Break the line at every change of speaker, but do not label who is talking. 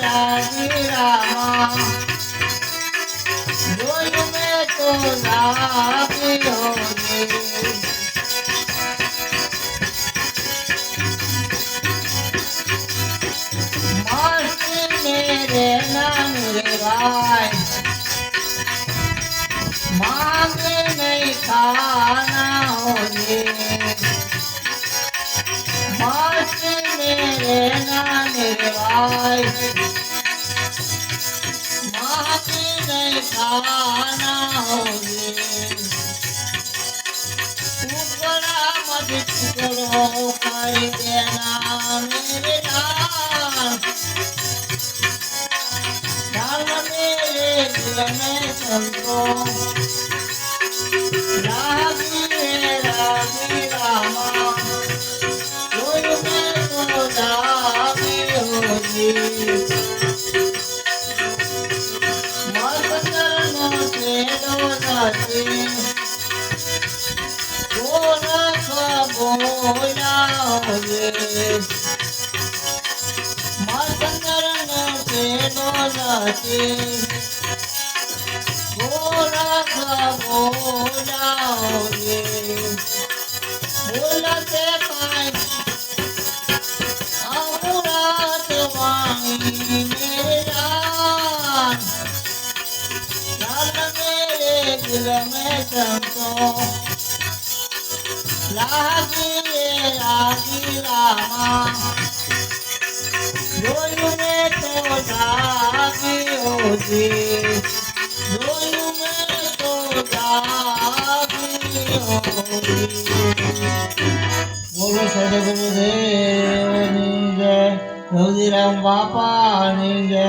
રાજી રામા જોયું મેં તો લાગ્યો રે મસ્તી મેરે નામ રેવાય मांगे नहीं खाना होने मस्त मेरे नानवाई मांगे नहीं खाना होने टुकड़ा मत टुकड़ो कर देना मेरे नाम मेरे दिल में चलतो रागी रामा कोई मैं तो लागी होगी मस्करनो से डोलाती गोरख बोला होगे मस्करनो से डोलाती गोरख बोलाओगे बोलते पाए अमृत वाणी मेरे जान चल मेरे दिल में चमको लागी रामा जोયું में तो लागी होगी જોયું મેં તો લાગી હોવી બોલો સદગુરુદેવની જય રઘુરામ બાપાની જય